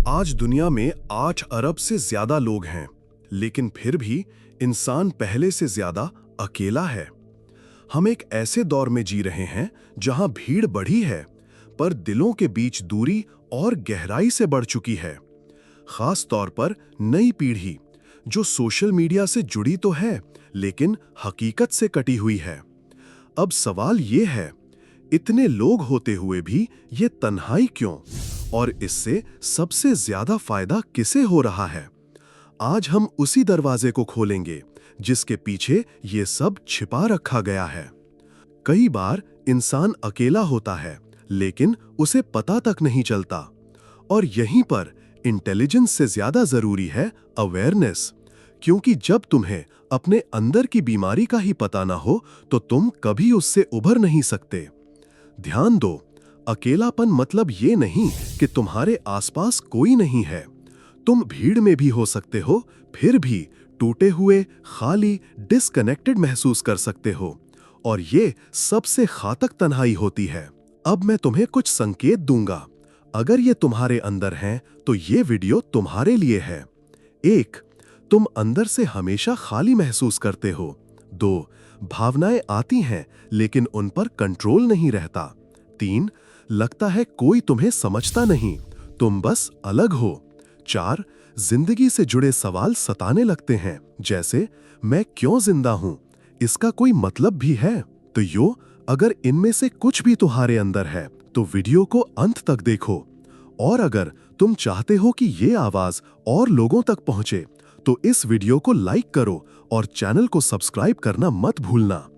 आज दुनिया में 8 अरब से ज्यादा लोग हैं, लेकिन फिर भी इंसान पहले से ज्यादा अकेला है। हम एक ऐसे दौर में जी रहे हैं जहां भीड़ बढ़ी है, पर दिलों के बीच दूरी और गहराई से बढ़ चुकी है। खास तौर पर नई पीढ़ी जो सोशल मीडिया से जुड़ी तो है, लेकिन हकीकत से कटी हुई है। अब सवाल ये है, इतने लोग होते हुए भी ये तन्हाई क्यों? और इससे सबसे ज्यादा फायदा किसे हो रहा है? आज हम उसी दरवाजे को खोलेंगे जिसके पीछे ये सब छिपा रखा गया है। कई बार इंसान अकेला होता है, लेकिन उसे पता तक नहीं चलता। और यहीं पर इंटेलिजेंस से ज्यादा जरूरी है अवेयरनेस, क्योंकि जब तुम्हें अपने अंदर की बीमारी का ही पता ना हो तो तुम कभी उससे उभर नहीं सकते। ध्यान दो, अकेलापन मतलब ये नहीं कि तुम्हारे आसपास कोई नहीं है। तुम भीड़ में भी हो सकते हो, फिर भी टूटे हुए, खाली, डिस्कनेक्टेड महसूस कर सकते हो। और ये सबसे घातक तन्हाई होती है। अब मैं तुम्हें कुछ संकेत दूंगा। अगर ये तुम्हारे अंदर हैं, तो ये वीडियो तुम्हारे लिए है। 1. तुम अंदर से हमेशा खाली महसूस करते हो। 2. भावनाएं आती हैं, लेकिन उन पर कंट्रोल नहीं रहता। 3. लगता है कोई तुम्हें समझता नहीं, तुम बस अलग हो। 4. जिंदगी से जुड़े सवाल सताने लगते हैं, जैसे मैं क्यों जिंदा हूं? इसका कोई मतलब भी है? तो अगर इनमें से कुछ भी तुम्हारे अंदर है, तो वीडियो को अंत तक देखो। और अगर तुम चाहते हो कि ये आवाज और लोगों तक पहुंचे, तो इस वीडियो को लाइक करो और चैनल को सब्सक्राइब करना मत भूलना।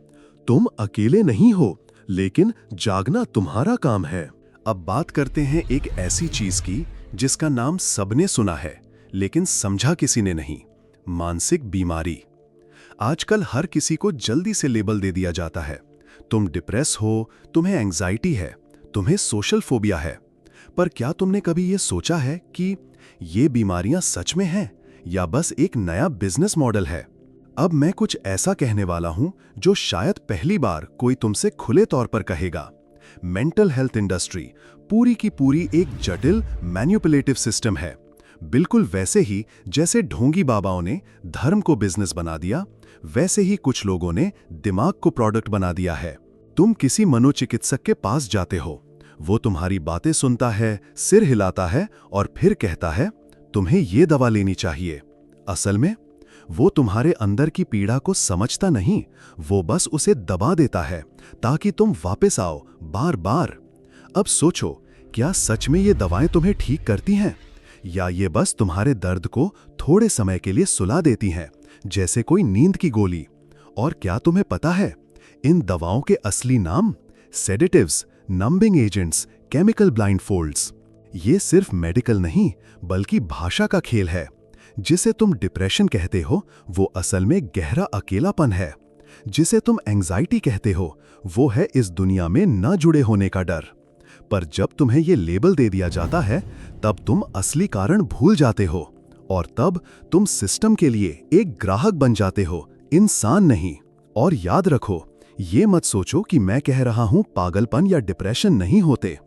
तुम अकेले नहीं हो, लेकिन जागना तुम्हारा काम है। अब बात करते हैं एक ऐसी चीज की जिसका नाम सबने सुना है, लेकिन समझा किसी ने नहीं। मानसिक बीमारी। आजकल हर किसी को जल्दी से लेबल दे दिया जाता है। तुम डिप्रेस हो, तुम्हें एंजाइटी है, तुम्हें सोशल फोबिया है। पर क्या तुमने कभी ये सोचा है कि ये बीमारियां सच में हैं या बस एक नया बिजनेस मॉडल है? अब मैं कुछ ऐसा कहने वाला हूं जो शायद पहली बार कोई तुमसे खुले तौर पर कहेगा। मेंटल हेल्थ इंडस्ट्री पूरी की पूरी एक जटिल मैनिपुलेटिव सिस्टम है। बिल्कुल वैसे ही जैसे ढोंगी बाबाओं ने धर्म को बिजनेस बना दिया, वैसे ही कुछ लोगों ने दिमाग को प्रोडक्ट बना दिया है। तुम किसी मनोचिकित्सक के पास जाते हो, वो तुम्हारी बातें सुनता है, सिर हिलाता है और फिर कहता है तुम्हें ये दवा लेनी चाहिए। असल में वो तुम्हारे अंदर की पीड़ा को समझता नहीं, वो बस उसे दबा देता है ताकि तुम वापस आओ बार बार। अब सोचो, क्या सच में ये दवाएं तुम्हें ठीक करती हैं, या ये बस तुम्हारे दर्द को थोड़े समय के लिए सुला देती हैं, जैसे कोई नींद की गोली? और क्या तुम्हें पता है इन दवाओं के असली नाम? Sedatives, numbing agents, chemical blindfolds. ये सिर्फ मेडिकल नहीं, बल्कि भाषा का खेल है। जिसे तुम डिप्रेशन कहते हो, वो असल में गहरा अकेलापन है। जिसे तुम एंजाइटी कहते हो, वो है इस दुनिया में न जुड़े होने का डर। पर जब तुम्हें ये लेबल दे दिया जाता है, तब तुम असली कारण भूल जाते हो। और तब तुम सिस्टम के लिए एक ग्राहक बन जाते हो, इंसान नहीं। और याद रखो, ये मत सोचो कि मैं कह रहा हूं पागलपन या डिप्रेशन नहीं होते,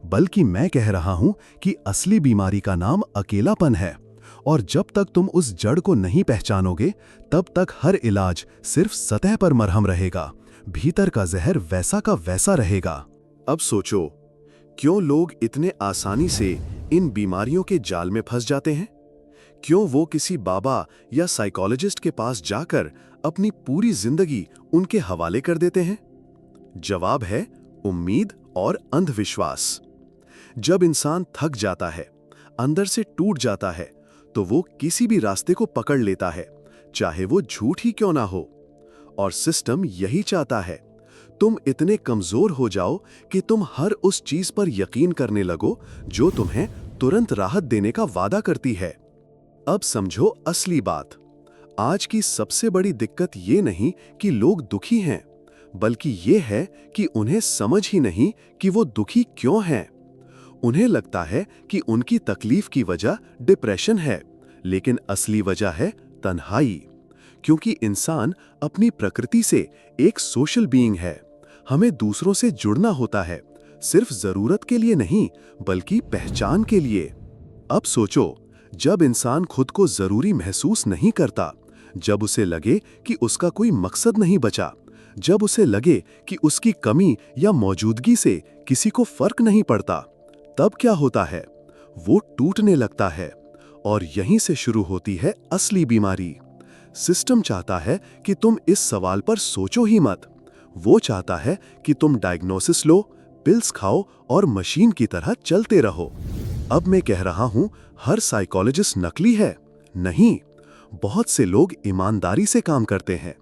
बल्कि मैं कह रहा हूं कि असली बीमारी का नाम अकेलापन है। और जब तक तुम उस जड़ को नहीं पहचानोगे, तब तक हर इलाज सिर्फ सतह पर मरहम रहेगा, भीतर का जहर वैसा का वैसा रहेगा। अब सोचो, क्यों लोग इतने आसानी से इन बीमारियों के जाल में फंस जाते हैं? क्यों वो किसी बाबा या साइकोलॉजिस्ट के पास जाकर अपनी पूरी जिंदगी उनके हवाले कर देते हैं? जवाब है उम्मीद और अंधविश्वास। जब इंसान थक जाता है, अंदर से टूट जाता है, तो वो किसी भी रास्ते को पकड़ लेता है, चाहे वो झूठ ही क्यों ना हो। और सिस्टम यही चाहता है, तुम इतने कमजोर हो जाओ कि तुम हर उस चीज पर यकीन करने लगो जो तुम्हें तुरंत राहत देने का वादा करती है। अब समझो असली बात। आज की सबसे बड़ी दिक्कत ये नहीं कि लोग दुखी हैं, बल्कि ये है कि उन्हें समझ ही नहीं कि वो दुखी क्यों हैं। उन्हें लगता है कि उनकी तकलीफ की वजह डिप्रेशन है, लेकिन असली वजह है तन्हाई। क्योंकि इंसान अपनी प्रकृति से एक सोशल बीइंग है। हमें दूसरों से जुड़ना होता है, सिर्फ जरूरत के लिए नहीं, बल्कि पहचान के लिए। अब सोचो, जब इंसान खुद को जरूरी महसूस नहीं करता, जब उसे लगे कि उसका कोई मकसद नहीं बचा, जब उसे लगे कि उसकी कमी या मौजूदगी से किसी को फर्क नहीं पड़ता, तब क्या होता है? वो टूटने लगता है। और यहीं से शुरू होती है असली बीमारी। सिस्टम चाहता है कि तुम इस सवाल पर सोचो ही मत। वो चाहता है कि तुम डायग्नोसिस लो, पिल्स खाओ और मशीन की तरह चलते रहो। अब मैं कह रहा हूं, हर साइकोलॉजिस्ट नकली है? नहीं, बहुत से लोग ईमानदारी से काम करते हैं।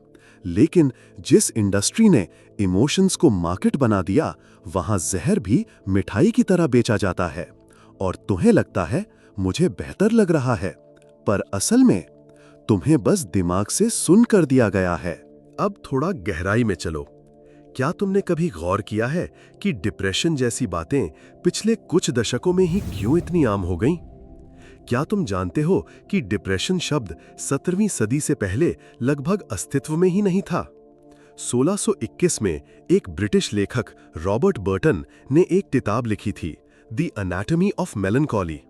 लेकिन जिस इंडस्ट्री ने इमोशंस को मार्केट बना दिया, वहां जहर भी मिठाई की तरह बेचा जाता है। और तुम्हें लगता है मुझे बेहतर लग रहा है, पर असल में तुम्हें बस दिमाग से सुन कर दिया गया है। अब थोड़ा गहराई में चलो। क्या तुमने कभी गौर किया है कि डिप्रेशन जैसी बातें पिछले कुछ दशकों में ही क्यों इतनी आम हो गईं? क्या तुम जानते हो कि डिप्रेशन शब्द 17वीं सदी से पहले लगभग अस्तित्व में ही नहीं था? 1621 में एक ब्रिटिश लेखक रॉबर्ट बर्टन ने एक किताब लिखी थी, द एनाटॉमी ऑफ मेलंकॉली।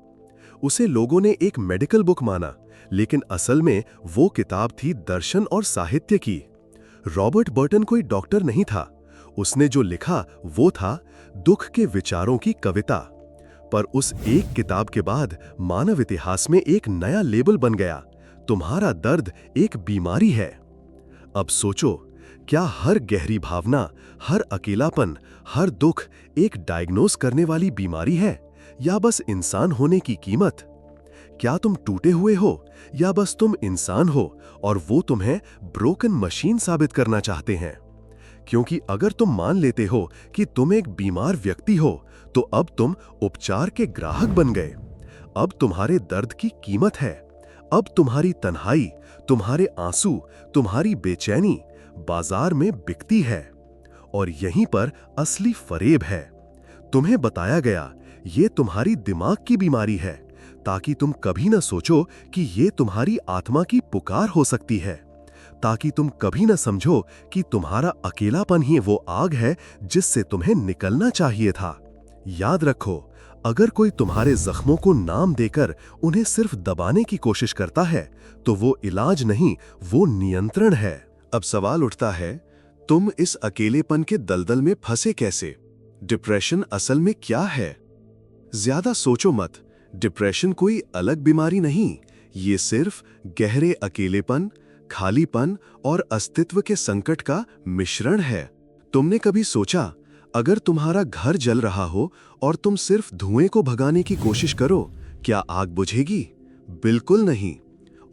उसे लोगों ने एक मेडिकल बुक माना, लेकिन असल में वो किताब थी दर्शन और साहित्य की। रॉबर्ट बर्टन कोई डॉक्टर नहीं था। उसने जो लिखा वो था दुख के विचारों की कविता। पर उस एक किताब के बाद मानव इतिहास में एक नया लेबल बन गया, तुम्हारा दर्द एक बीमारी है। अब सोचो, क्या हर गहरी भावना, हर अकेलापन, हर दुख एक डायग्नोस करने वाली बीमारी है, या बस इंसान होने की कीमत? क्या तुम टूटे हुए हो, या बस तुम इंसान हो और वो तुम्हें ब्रोकन मशीन साबित करना चाहते हैं? क्योंकि अगर तुम मान लेते हो कि तुम एक बीमार व्यक्ति हो, तो अब तुम उपचार के ग्राहक बन गए। अब तुम्हारे दर्द की कीमत है। अब तुम्हारी तन्हाई, तुम्हारे आंसू, तुम्हारी बेचैनी बाजार में बिकती है। और यहीं पर असली फरेब है। तुम्हें बताया गया ये तुम्हारी दिमाग की बीमारी है, ताकि तुम कभी न सोचो कि ये तुम्हारी आत्मा की पुकार हो सकती है, ताकि तुम कभी न समझो कि तुम्हारा अकेलापन ही वो आग है जिससे तुम्हें निकलना चाहिए था। याद रखो, अगर कोई तुम्हारे जख्मों को नाम देकर उन्हें सिर्फ दबाने की कोशिश करता है, तो वो इलाज नहीं, वो नियंत्रण है। अब सवाल उठता है, तुम इस अकेलेपन के दलदल में फंसे कैसे? डिप्रेशन असल में क्या है? ज्यादा सोचो मत। डिप्रेशन कोई अलग बीमारी नहीं, ये सिर्फ गहरे अकेलेपन, खालीपन और अस्तित्व के संकट का मिश्रण है। तुमने कभी सोचा, अगर तुम्हारा घर जल रहा हो और तुम सिर्फ धुएं को भगाने की कोशिश करो, क्या आग बुझेगी? बिल्कुल नहीं।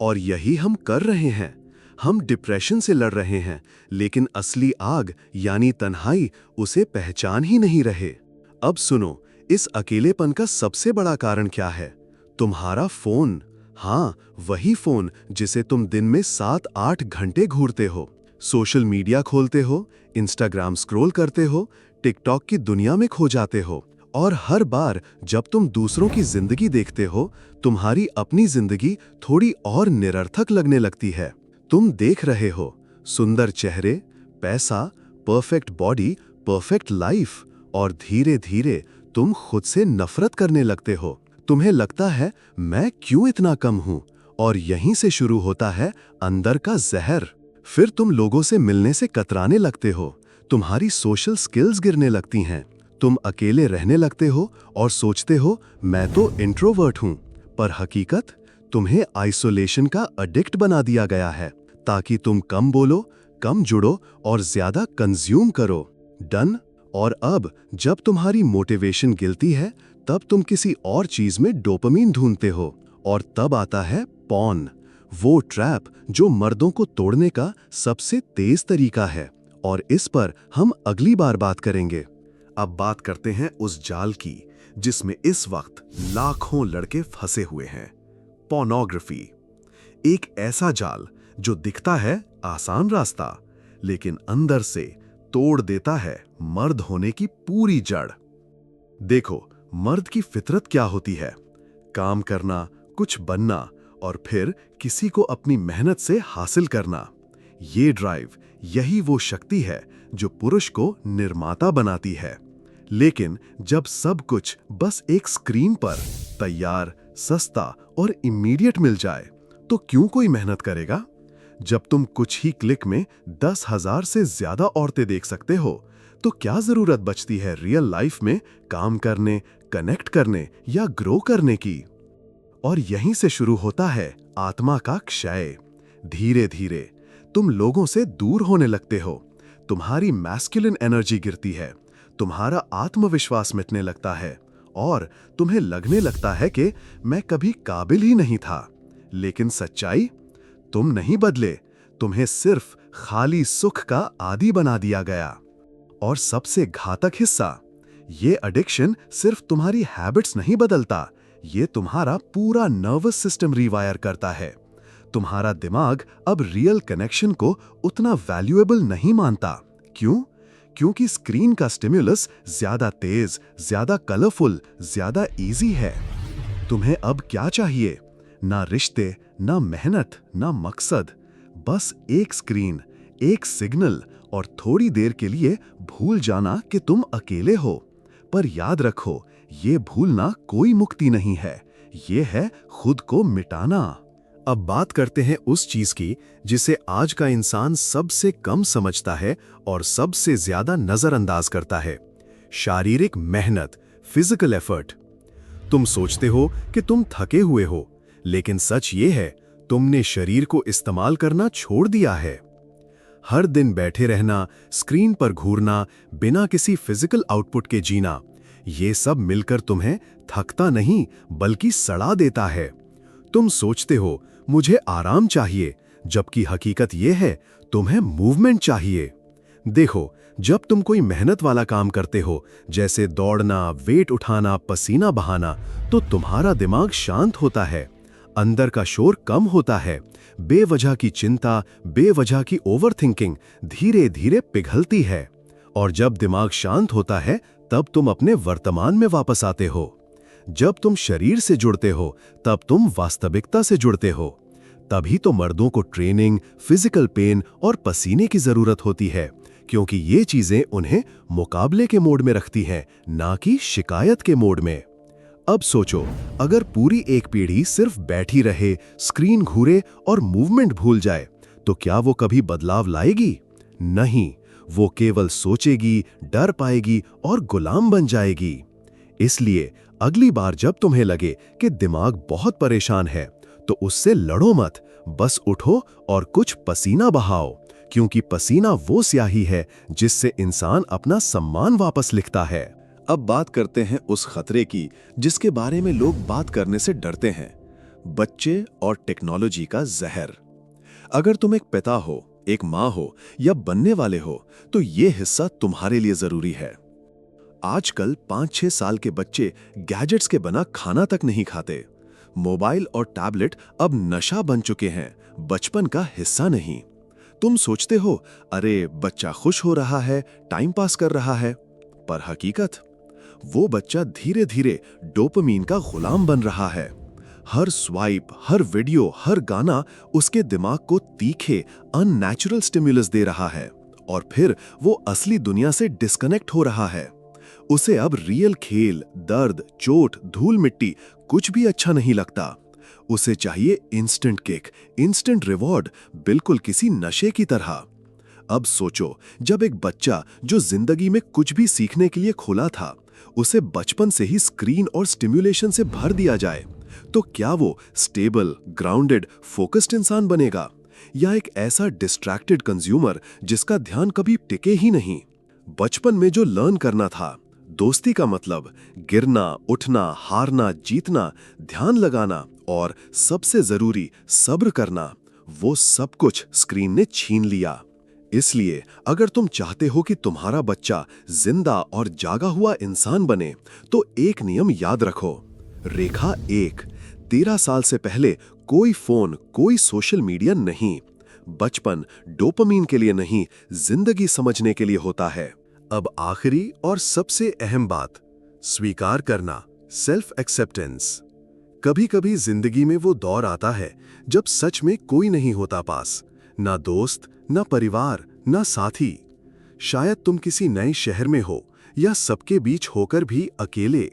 और यही हम कर रहे हैं। हम डिप्रेशन से लड़ रहे हैं, लेकिन असली आग यानी तन्हाई उसे पहचान ही नहीं रहे। अब सुनो, इस अकेलेपन का सबसे बड़ा कारण क्या है? तुम्हारा फोन। हाँ, वही फोन जिसे तुम दिन में 7-8 घंटे घूरते हो। सोशल मीडिया खोलते हो, इंस्टाग्राम स्क्रॉल करते हो, टिकटॉक की दुनिया में खो जाते हो। और हर बार जब तुम दूसरों की जिंदगी देखते हो, तुम्हारी अपनी जिंदगी थोड़ी और निरर्थक लगने लगती है। तुम देख रहे हो सुंदर चेहरे, पैसा, परफेक्ट बॉडी, परफेक्ट लाइफ, और धीरे धीरे तुम खुद से नफरत करने लगते हो। तुम्हें लगता है मैं क्यों इतना कम हूं? और यहीं से शुरू होता है अंदर का जहर। फिर तुम लोगों से मिलने से कतराने लगते हो, तुम्हारी सोशल स्किल्स गिरने लगती हैं, तुम अकेले रहने लगते हो और सोचते हो मैं तो इंट्रोवर्ट हूं। पर हकीकत, तुम्हें आइसोलेशन का एडिक्ट बना दिया गया है, ताकि तुम कम बोलो, कम जुड़ो और ज्यादा कंज्यूम करो। डन? और अब जब तुम्हारी मोटिवेशन गिरती है, तब तुम किसी और चीज में डोपामिन ढूंढते हो, और तब आता है पॉर्न, वो ट्रैप जो मर्दों को तोड़ने का सबसे तेज तरीका है। और इस पर हम अगली बार बात करेंगे। अब बात करते हैं उस जाल की जिसमें इस वक्त लाखों लड़के फंसे हुए हैं, पोर्नोग्राफी। एक ऐसा जाल जो दिखता है आसान रास्ता, लेकिन अंदर से तोड़ देता है मर्द होने की पूरी जड़। देखो, मर्द की फितरत क्या होती है? काम करना, कुछ बनना और फिर किसी को अपनी मेहनत से हासिल करना। ये ड्राइव, यही वो शक्ति है जो पुरुष को निर्माता बनाती है। लेकिन जब सब कुछ बस एक स्क्रीन पर तैयार, सस्ता और इमीडिएट मिल जाए तो क्यों कोई मेहनत करेगा? जब तुम कुछ ही क्लिक में 10,000 से ज्यादा औरतें देख सकते हो तो क्या जरूरत बचती है रियल लाइफ में काम करने, कनेक्ट करने या ग्रो करने की? और यहीं से शुरू होता है आत्मा का क्षय। धीरे धीरे तुम लोगों से दूर होने लगते हो, तुम्हारी मैस्कुलिन एनर्जी गिरती है, तुम्हारा आत्मविश्वास मिटने लगता है और तुम्हें लगने लगता है कि मैं कभी काबिल ही नहीं था। लेकिन सच्चाई, तुम नहीं बदले, तुम्हें सिर्फ खाली सुख का आदी बना दिया गया। और सबसे घातक हिस्सा, ये एडिक्शन सिर्फ तुम्हारी हैबिट्स नहीं बदलता, ये तुम्हारा पूरा नर्वस सिस्टम रिवायर करता है। तुम्हारा दिमाग अब रियल कनेक्शन को उतना वैल्यूएबल नहीं मानता। क्यों? क्योंकि स्क्रीन का स्टिम्युलस ज्यादा तेज, ज्यादा कलरफुल, ज्यादा इजी है। तुम्हें अब क्या चाहिए? ना रिश्ते, ना मेहनत, ना मकसद, बस एक स्क्रीन, एक सिग्नल और थोड़ी देर के लिए भूल जाना कि तुम अकेले हो। पर याद रखो, ये भूलना कोई मुक्ति नहीं है, ये है खुद को मिटाना। अब बात करते हैं उस चीज की जिसे आज का इंसान सबसे कम समझता है और सबसे ज्यादा नजरअंदाज करता है, शारीरिक मेहनत, फिजिकल एफर्ट। तुम सोचते हो कि तुम थके हुए हो, लेकिन सच ये है तुमने शरीर को इस्तेमाल करना छोड़ दिया है। हर दिन बैठे रहना, स्क्रीन पर घूरना, बिना किसी फिजिकल आउटपुट के जीना, ये सब मिलकर तुम्हें थकता नहीं बल्कि सड़ा देता है। तुम सोचते हो मुझे आराम चाहिए, जबकि हकीकत यह है तुम्हें मूवमेंट चाहिए। देखो, जब तुम कोई मेहनत वाला काम करते हो, जैसे दौड़ना, वेट उठाना, पसीना बहाना, तो तुम्हारा दिमाग शांत होता है, अंदर का शोर कम होता है, बेवजह की चिंता, बेवजह की ओवरथिंकिंग धीरे धीरे पिघलती है। और जब दिमाग शांत होता है तब तुम अपने वर्तमान में वापस आते हो। जब तुम शरीर से जुड़ते हो तब तुम वास्तविकता से जुड़ते हो। तभी तो मर्दों को ट्रेनिंग, फिजिकल पेन और पसीने की जरूरत होती है, क्योंकि ये चीजें उन्हें मुकाबले के मोड में रखती हैं, ना कि शिकायत के मोड में। अब सोचो, अगर पूरी एक पीढ़ी सिर्फ बैठी रहे, स्क्रीन घूरे और मूवमेंट भूल जाए, तो क्या वो कभी बदलाव लाएगी? नहीं, वो केवल सोचेगी, डर पाएगी और गुलाम बन जाएगी। इसलिए अगली बार जब तुम्हें लगे कि दिमाग बहुत परेशान है, तो उससे लड़ो मत, बस उठो और कुछ पसीना बहाओ, क्योंकि पसीना वो स्याही है जिससे इंसान अपना सम्मान वापस लिखता है। अब बात करते हैं उस खतरे की जिसके बारे में लोग बात करने से डरते हैं, बच्चे और टेक्नोलॉजी का जहर। अगर तुम एक पिता हो, एक माँ हो या बनने वाले हो, तो ये हिस्सा तुम्हारे लिए जरूरी है। आजकल 5-6 साल के बच्चे गैजेट्स के बिना खाना तक नहीं खाते। मोबाइल और टैबलेट अब नशा बन चुके हैं, बचपन का हिस्सा नहीं। तुम सोचते हो, अरे बच्चा खुश हो रहा है, टाइम पास कर रहा है, पर हकीकत, वो बच्चा धीरे धीरे डोपामीन का गुलाम बन रहा है। हर स्वाइप, हर वीडियो, हर गाना उसके दिमाग को तीखे, अननेचुरल स्टिम्युलस दे रहा है और फिर वो असली दुनिया से डिस्कनेक्ट हो रहा है। उसे अब रियल खेल, दर्द, चोट, धूल मिट्टी कुछ भी अच्छा नहीं लगता। उसे चाहिए इंस्टेंट किक, इंस्टेंट रिवॉर्ड, बिल्कुल किसी नशे की तरह। अब सोचो, जब एक बच्चा जो जिंदगी में कुछ भी सीखने के लिए खुला था, उसे बचपन से ही स्क्रीन और स्टिम्युलेशन से भर दिया जाए, तो क्या वो स्टेबल, ग्राउंडेड, फोकस्ड इंसान बनेगा, या एक ऐसा डिस्ट्रैक्टेड कंज्यूमर जिसका ध्यान कभी टिके ही नहीं? बचपन में जो लर्न करना था, दोस्ती का मतलब, गिरना, उठना, हारना, जीतना, ध्यान लगाना और सबसे जरूरी सब्र करना, वो सब कुछ स्क्रीन ने छीन लिया। इसलिए अगर तुम चाहते हो कि तुम्हारा बच्चा जिंदा और जागा हुआ इंसान बने, तो एक नियम याद रखो। रेखा 1, 13 साल से पहले कोई फोन, कोई सोशल मीडिया नहीं। बचपन डोपामीन के लिए नहीं, जिंदगी समझने के लिए होता है। अब आखिरी और सबसे अहम बात, स्वीकार करना, सेल्फ एक्सेप्टेंस। कभी कभी जिंदगी में वो दौर आता है जब सच में कोई नहीं होता पास, ना दोस्त, ना परिवार, ना साथी। शायद तुम किसी नए शहर में हो या सबके बीच होकर भी अकेले।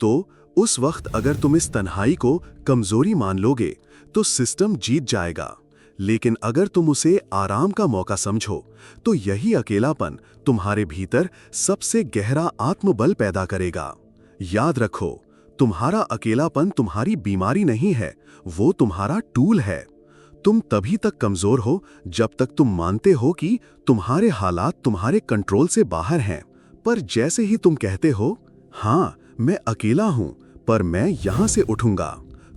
तो उस वक्त अगर तुम इस तन्हाई को कमजोरी मान लोगे तो सिस्टम जीत जाएगा, लेकिन अगर तुम उसे आराम का मौका समझो तो यही अकेलापन तुम्हारे भीतर सबसे गहरा आत्मबल पैदा करेगा। याद रखो, तुम्हारा अकेलापन तुम्हारी बीमारी नहीं है, वो तुम्हारा टूल है। तुम तभी तक कमजोर हो जब तक तुम मानते हो कि तुम्हारे हालात तुम्हारे कंट्रोल से बाहर हैं। पर जैसे ही तुम कहते हो, हाँ मैं अकेला हूं पर मैं यहां से उठूंगा,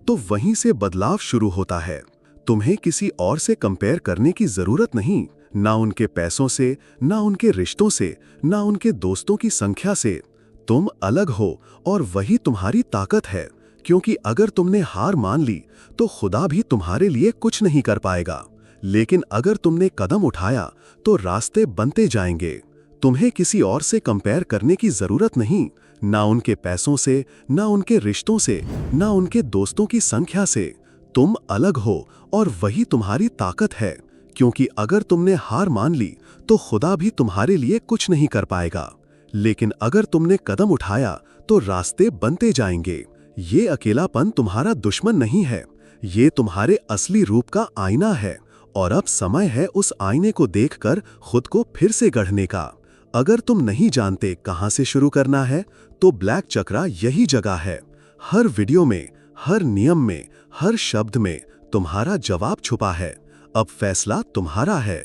तो वहीं से बदलाव शुरू होता है। तुम्हें किसी और से कंपेयर करने की जरूरत नहीं, ना उनके पैसों से, ना उनके रिश्तों से, ना उनके दोस्तों की संख्या से। तुम अलग हो और वही तुम्हारी ताकत है, क्योंकि अगर तुमने हार मान ली तो खुदा भी तुम्हारे लिए कुछ नहीं कर पाएगा। लेकिन अगर तुमने कदम उठाया तो रास्ते बनते जाएंगे। तुम्हें किसी और से कंपेयर करने की जरूरत नहीं, ना उनके पैसों से, ना उनके रिश्तों से, ना उनके दोस्तों की संख्या से। तुम अलग हो और वही तुम्हारी ताकत है, क्योंकि अगर तुमने हार मान ली तो खुदा भी तुम्हारे लिए कुछ नहीं कर पाएगा। लेकिन अगर तुमने कदम उठाया तो रास्ते बनते जाएंगे। ये अकेलापन तुम्हारा दुश्मन नहीं है, ये तुम्हारे असली रूप का आईना है, और अब समय है उस आईने को देखकर खुद को फिर से गढ़ने का। अगर तुम नहीं जानते कहां से शुरू करना है, तो ब्लैक चक्रा यही जगह है। हर वीडियो में, हर नियम में, हर शब्द में तुम्हारा जवाब छुपा है। अब फैसला तुम्हारा है।